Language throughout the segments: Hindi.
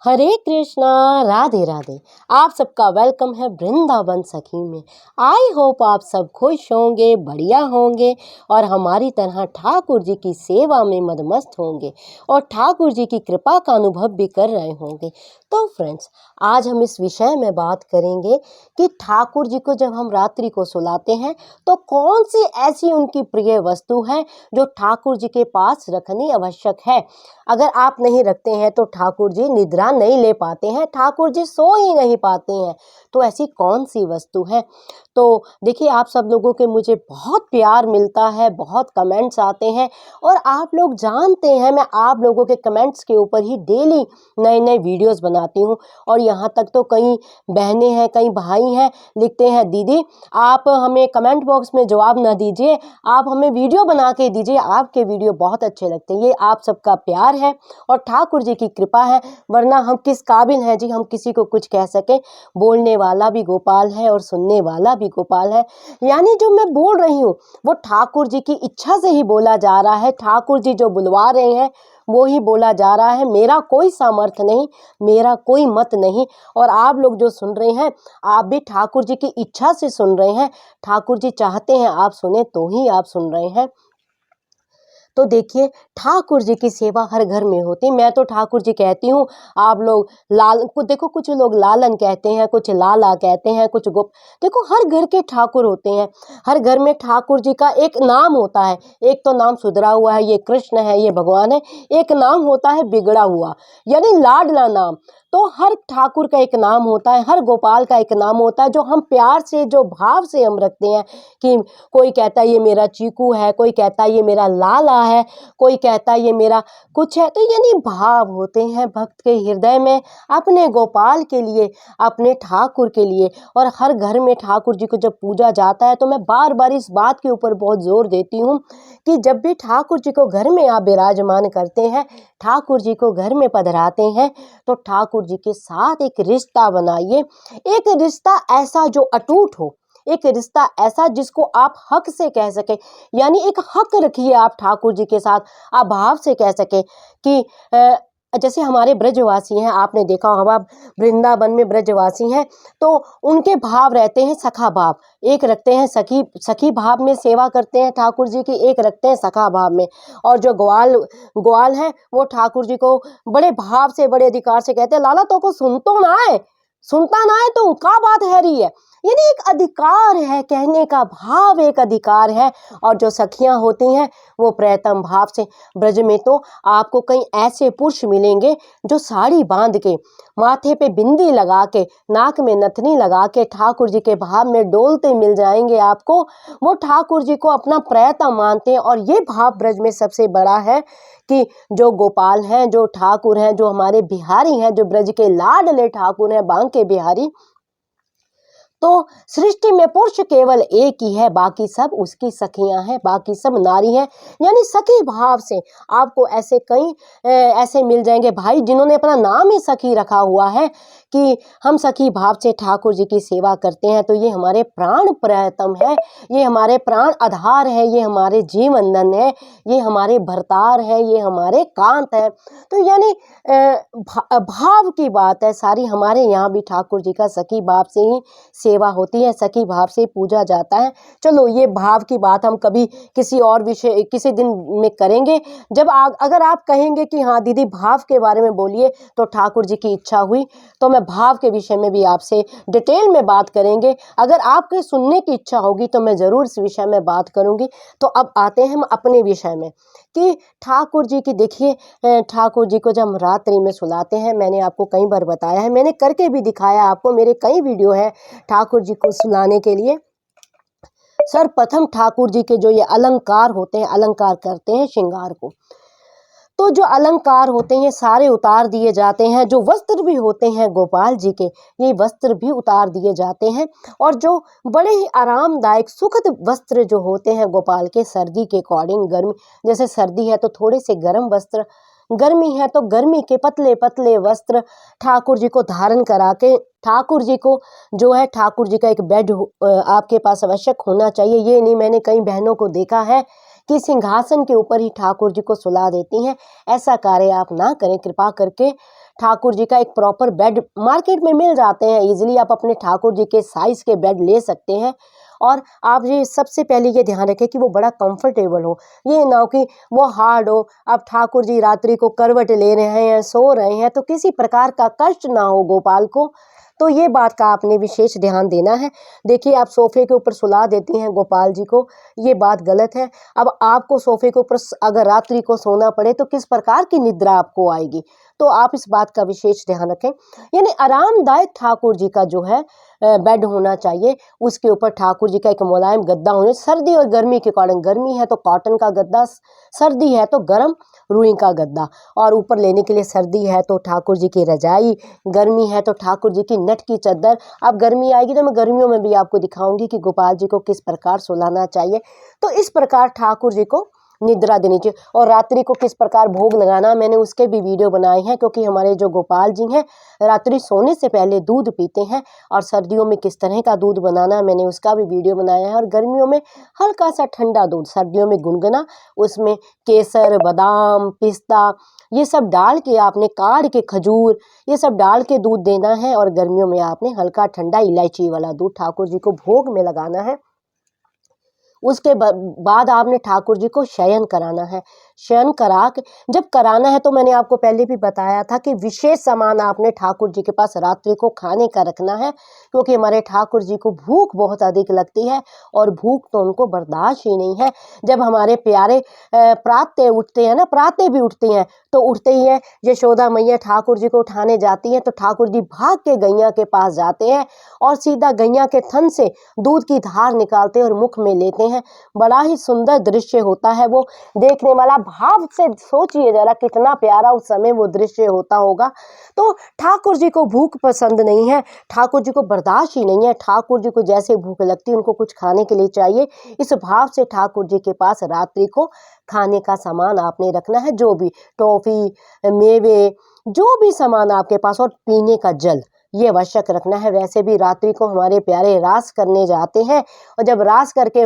हरे कृष्णा। राधे राधे। आप सबका वेलकम है वृंदावन सखी में। आई होप आप सब खुश होंगे, बढ़िया होंगे और हमारी तरह ठाकुर जी की सेवा में मदमस्त होंगे और ठाकुर जी की कृपा का अनुभव भी कर रहे होंगे। तो फ्रेंड्स, आज हम इस विषय में बात करेंगे कि ठाकुर जी को जब हम रात्रि को सुलाते हैं तो कौन सी ऐसी उनकी प्रिय वस्तु है जो ठाकुर जी के पास रखनी आवश्यक है। अगर आप नहीं रखते हैं तो ठाकुर जी निद्रा नहीं ले पाते हैं, ठाकुर जी सो ही नहीं पाते हैं। तो ऐसी कौन सी वस्तु है? तो देखिए, आप सब लोगों के मुझे बहुत प्यार मिलता है, बहुत कमेंट्स आते हैं और आप लोग जानते हैं मैं आप लोगों के कमेंट्स के ऊपर ही डेली नए नए वीडियोस बनाती हूँ। और यहाँ तक तो कई बहनें हैं, कई भाई हैं, लिखते हैं दीदी आप हमें कमेंट बॉक्स में जवाब ना दीजिए, आप हमें वीडियो बना के दीजिए, आपके वीडियो बहुत अच्छे लगते हैं। ये आप सबका प्यार है और ठाकुर जी की कृपा है, वरना हम किस काबिल हैं जी हम किसी को कुछ कह सकें। बोलने वाला भी गोपाल है और सुनने वाला भी गोपाल है। यानी जो मैं बोल रही हूँ वो ठाकुर जी की इच्छा से ही बोला जा रहा है। ठाकुर जी जो बुलवा रहे हैं वो ही बोला जा रहा है। मेरा कोई सामर्थ्य नहीं, मेरा कोई मत नहीं। और आप लोग जो सुन रहे हैं आप भी ठाकुर जी की इच्छा से सुन रहे हैं। ठाकुर जी चाहते हैं आप सुने तो ही आप सुन रहे हैं। तो देखिए, ठाकुर जी की सेवा हर घर में होती। मैं तो ठाकुर जी कहती हूँ, आप लोग लाल को देखो, कुछ लोग लालन कहते हैं, कुछ लाला कहते हैं, कुछ गोप। देखो, हर घर के ठाकुर होते हैं, हर घर में ठाकुर जी का एक नाम होता है। एक तो नाम सुधरा हुआ है, ये कृष्ण है, ये भगवान है। एक नाम होता है बिगड़ा हुआ, यानी लाडला नाम। तो हर ठाकुर का एक नाम होता है, हर गोपाल का एक नाम होता है, जो हम प्यार से, जो भाव से हम रखते हैं। कि कोई कहता है ये मेरा चीकू है, कोई कहता है ये मेरा लाला है, कोई कहता है ये मेरा कुछ है। तो यानी भाव होते हैं भक्त के हृदय में अपने गोपाल के लिए, अपने ठाकुर के लिए। और हर घर में ठाकुर जी को जब पूजा जाता है तो मैं बार बार इस बात के ऊपर बहुत जोर देती हूँ कि जब भी ठाकुर जी को घर में आप विराजमान करते हैं, ठाकुर जी को घर में पधराते हैं, तो ठाकुर जी के साथ एक रिश्ता बनाइए। एक रिश्ता ऐसा जो अटूट हो, एक रिश्ता ऐसा जिसको आप हक से कह सके। यानी एक हक रखिए आप ठाकुर जी के साथ, आप भाव से कह सके कि जैसे हमारे ब्रजवासी हैं, आपने देखा होगा वृंदावन में ब्रजवासी हैं तो उनके भाव रहते हैं सखा भाव। एक रखते हैं सखी सखी भाव में सेवा करते हैं ठाकुर जी की, एक रखते हैं सखा भाव में। और जो ग्वाल ग्वाल हैं वो ठाकुर जी को बड़े भाव से, बड़े अधिकार से कहते हैं, लाला तो को सुन तो ना है, सुनता ना है तो का बात है रही है। यानी एक अधिकार है, कहने का भाव एक अधिकार है। और जो सखियां होती हैं वो प्रेतम भाव से। ब्रज में तो आपको कई ऐसे पुरुष मिलेंगे जो साड़ी बांध के, माथे पे बिंदी लगा के, नाक में नथनी लगा के ठाकुर जी के भाव में डोलते मिल जाएंगे आपको। वो ठाकुर जी को अपना प्रेतम मानते हैं। और ये भाव ब्रज में सबसे बड़ा है कि जो गोपाल हैं, जो ठाकुर हैं, जो हमारे बिहारी हैं, जो ब्रज के लाडले ठाकुर हैं, बांके बिहारी, तो सृष्टि में पुरुष केवल एक ही है, बाकी सब उसकी सखियां हैं, बाकी सब नारी हैं। यानी सखी भाव से आपको ऐसे कई ऐसे मिल जाएंगे भाई जिन्होंने अपना नाम ही सखी रखा हुआ है कि हम सखी भाव से ठाकुर जी की सेवा करते हैं। तो ये हमारे प्राण प्रियतम है, ये हमारे प्राण आधार है, ये हमारे जीवनधन है, ये हमारे भरतार है, ये हमारे कांत है। तो यानी भाव की बात है सारी। हमारे यहाँ भी ठाकुर जी का सखी भाव से ही सेवा होती है, सखी भाव से पूजा जाता है। चलो, ये भाव की बात हम कभी किसी और विषय, किसी दिन में करेंगे। जब अगर आप कहेंगे कि हाँ दीदी भाव के बारे में बोलिए, तो ठाकुर जी की इच्छा हुई तो मैं भाव के विषय में भी आपसे डिटेल में बात करेंगे। अगर आपके सुनने की इच्छा होगी तो मैं ज़रूर इस विषय में बात करूंगी। तो अब आते हैं हम अपने विषय में कि ठाकुर जी की। देखिए, ठाकुर जी को जब हम रात्रि में सुलाते हैं, मैंने आपको कई बार बताया है, मैंने करके भी दिखाया आपको, मेरे कई वीडियो है ठाकुर जी को सुलाने के लिए। सर्वप्रथम ठाकुर जी के जो ये अलंकार होते हैं, अलंकार करते हैं श्रृंगार को, तो जो अलंकार होते हैं ये सारे उतार दिए जाते हैं। जो वस्त्र भी होते हैं गोपाल जी के, ये वस्त्र भी उतार दिए जाते हैं। और जो बड़े ही आरामदायक सुखद वस्त्र जो होते हैं गोपाल के, सर्दी के अकॉर्डिंग, गर्मी जैसे सर्दी है तो थोड़े से गर्म वस्त्र, गर्मी है तो गर्मी के पतले पतले वस्त्र ठाकुर जी को धारण करा के, ठाकुर जी को जो है, ठाकुर जी का एक बेड आपके पास आवश्यक होना चाहिए। ये नहीं, मैंने कई बहनों को देखा है कि सिंहासन के ऊपर ही ठाकुर जी को सुला देती हैं। ऐसा कार्य आप ना करें कृपा करके। ठाकुर जी का एक प्रॉपर बेड मार्केट में मिल जाते हैं। इजीली आप अपने ठाकुर जी के साइज के बेड ले सकते हैं। और आप ये सबसे पहले ये ध्यान रखें कि वो बड़ा कंफर्टेबल हो, ये ना हो कि वो हार्ड हो। अब ठाकुर जी रात्रि को करवट ले रहे हैं, सो रहे हैं, तो किसी प्रकार का कष्ट ना हो गोपाल को। तो ये बात का आपने विशेष ध्यान देना है। देखिए, आप सोफे के ऊपर सुला देती हैं गोपाल जी को, ये बात गलत है। अब आपको सोफे के ऊपर अगर रात्रि को सोना पड़े तो किस प्रकार की निद्रा आपको आएगी, तो आप इस बात का विशेष ध्यान रखें। यानी आरामदायक ठाकुर जी का जो है बेड होना चाहिए, उसके ऊपर ठाकुर जी का एक मुलायम गद्दा होने, सर्दी और गर्मी के अकॉर्डिंग, गर्मी है तो कॉटन का गद्दा, सर्दी है तो गर्म रुई का गद्दा, और ऊपर लेने के लिए सर्दी है तो ठाकुर जी की रजाई, गर्मी है तो ठाकुर जी की नेट की चादर। अब गर्मी आएगी तो मैं गर्मियों में भी आपको दिखाऊंगी कि गोपाल जी को किस प्रकार सुलाना चाहिए। तो इस प्रकार ठाकुर जी को निद्रा देनी चाहिए। और रात्रि को किस प्रकार भोग लगाना, मैंने उसके भी वीडियो बनाए हैं, क्योंकि हमारे जो गोपाल जी हैं रात्रि सोने से पहले दूध पीते हैं, और सर्दियों में किस तरह का दूध बनाना मैंने उसका भी वीडियो बनाया है। और गर्मियों में हल्का सा ठंडा दूध, सर्दियों में गुनगुना, उसमें केसर, बादाम, पिस्ता ये सब डाल के आपने काढ़ के, खजूर ये सब डाल के दूध देना है। और गर्मियों में आपने हल्का ठंडा इलायची वाला दूध ठाकुर जी को भोग में लगाना है। उसके बाद आपने ठाकुर जी को शयन कराना है। शयन करा के जब कराना है तो मैंने आपको पहले भी बताया था कि विशेष सामान आपने ठाकुर जी के पास रात्रि को खाने का रखना है, क्योंकि हमारे ठाकुर जी को भूख बहुत अधिक लगती है, और भूख तो उनको बर्दाश्त ही नहीं है। जब हमारे प्यारे प्रातः उठते हैं ना, प्रातः भी उठती हैं, तो उठते ही है यशोदा मैया ठाकुर जी को उठाने जाती हैं, तो ठाकुर जी भाग के गैया के पास जाते हैं और सीधा गैया के थन से दूध की धार निकालते हैं और मुख में लेते हैं। बड़ा ही सुंदर दृश्य होता है वो, देखने वाला। भाव से सोचिए जरा कितना प्यारा उस समय वो दृश्य होता होगा। तो ठाकुर जी को भूख पसंद नहीं है, ठाकुर जी को बर्दाश्त ही नहीं है। ठाकुर जी को जैसे भूख लगती है उनको कुछ खाने के लिए चाहिए। इस भाव से ठाकुर जी के पास रात्रि को खाने का सामान आपने रखना है, जो भी टॉफी, मेवे, जो भी सामान आपके पास, और पीने का जल ये आवश्यक रखना है। वैसे भी रात्रि को हमारे प्यारे रास करने जाते हैं, और जब रास करके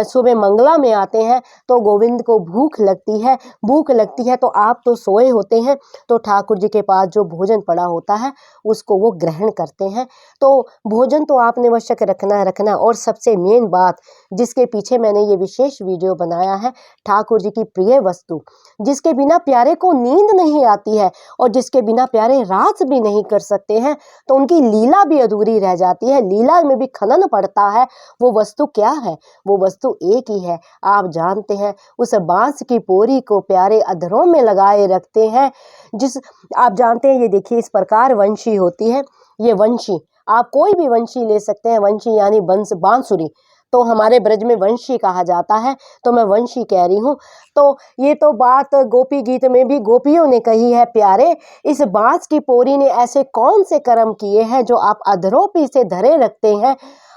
सुबह मंगला में आते हैं तो गोविंद को भूख लगती है। भूख लगती है तो आप तो सोए होते हैं, तो ठाकुर जी के पास जो भोजन पड़ा होता है उसको वो ग्रहण करते हैं। तो भोजन तो आपने आवश्यक रखना। और सबसे मेन बात जिसके पीछे मैंने ये विशेष वीडियो बनाया है, ठाकुर जी की प्रिय वस्तु जिसके बिना प्यारे को नींद नहीं आती है, और जिसके बिना प्यारे रास भी नहीं कर सकते हैं, तो उनकी लीला भी अधूरी रह जाती है, लीला में भी खनन पड़ता है। वो वस्तु क्या है? वो वस्तु एक ही है, आप जानते हैं, उस बांस की पोरी को प्यारे अधरों में लगाए रखते हैं। जिस आप जानते हैं, ये देखिए इस प्रकार वंशी होती है। ये वंशी, आप कोई भी वंशी ले सकते हैं, वंशी यानी बांसुरी, तो हमारे ब्रज में वंशी कहा जाता है, तो मैं वंशी कह रही हूँ। तो ये तो बात गोपी गीत में भी गोपियों ने कही है, प्यारे इस बांस की पोरी ने ऐसे कौन से कर्म किए हैं जो आप अधरों पे से धरे रखते हैं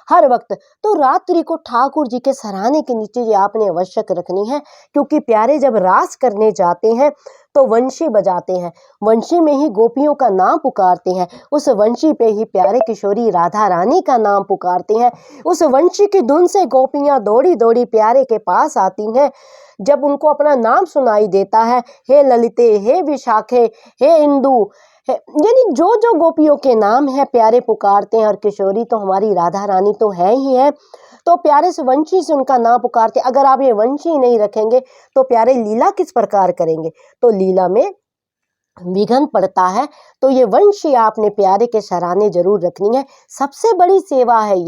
हर वक्त। तो रात्रि को ठाकुर जी के सराहने के नीचे ये आपने आवश्यक रखनी है, क्योंकि प्यारे जब रास करने जाते हैं तो वंशी बजाते हैं, वंशी में ही गोपियों का नाम पुकारते हैं, उस वंशी पे ही प्यारे किशोरी राधा रानी का नाम पुकारते हैं। उस वंशी की धुन से गोपियां दौड़ी दौड़ी प्यारे के पास आती हैं। जब उनको अपना नाम सुनाई देता है, हे ललिते, हे विशाखे, हे इंदु, यानी जो जो गोपियों के नाम है प्यारे पुकारते हैं। और किशोरी तो हमारी राधा रानी तो है ही है, तो प्यारे से वंशी से उनका नाम पुकारते। अगर आप ये वंशी नहीं रखेंगे तो प्यारे लीला किस प्रकार करेंगे? तो लीला में विघन पड़ता है। तो ये वंशी आपने प्यारे के सराहने जरूर रखनी है। सबसे बड़ी सेवा है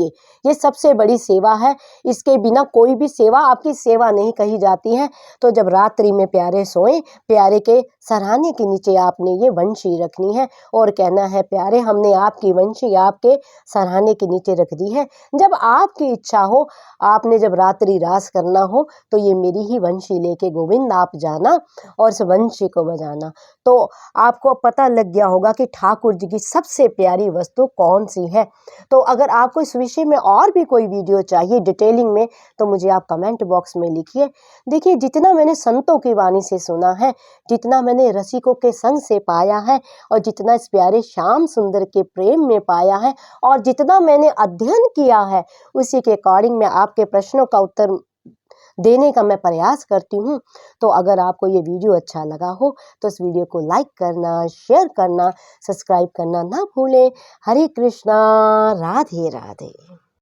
ये सबसे बड़ी सेवा है। इसके बिना कोई भी सेवा आपकी सेवा नहीं कही जाती है। तो जब रात्रि में प्यारे सोएं, प्यारे के सराहने के नीचे आपने ये वंशी रखनी है, और कहना है, प्यारे हमने आपकी वंशी आपके सराहने के नीचे रख दी है। जब आपकी इच्छा हो, आपने जब रात्रि रास करना हो, तो ये मेरी ही वंशी लेके गोविंद आप जाना और इस वंशी को बजाना। तो आपको पता लग गया होगा कि ठाकुर जी की सबसे प्यारी वस्तु कौन सी है। तो अगर आपको इस विषय में और भी कोई वीडियो चाहिए डिटेलिंग में, तो मुझे आप कमेंट बॉक्स में लिखिए। देखिए, जितना मैंने संतों की वाणी से सुना है, जितना मैंने रसिकों के संग से पाया है, और जितना इस प्यारे श्याम सुंदर के प्रेम में पाया है, और जितना मैंने अध्ययन किया है, उसी के अकॉर्डिंग मैं आपके प्रश्नों का उत्तर देने का मैं प्रयास करती हूँ। तो अगर आपको ये वीडियो अच्छा लगा हो तो इस वीडियो को लाइक करना, शेयर करना, सब्सक्राइब करना ना भूलें। हरे कृष्णा, राधे राधे।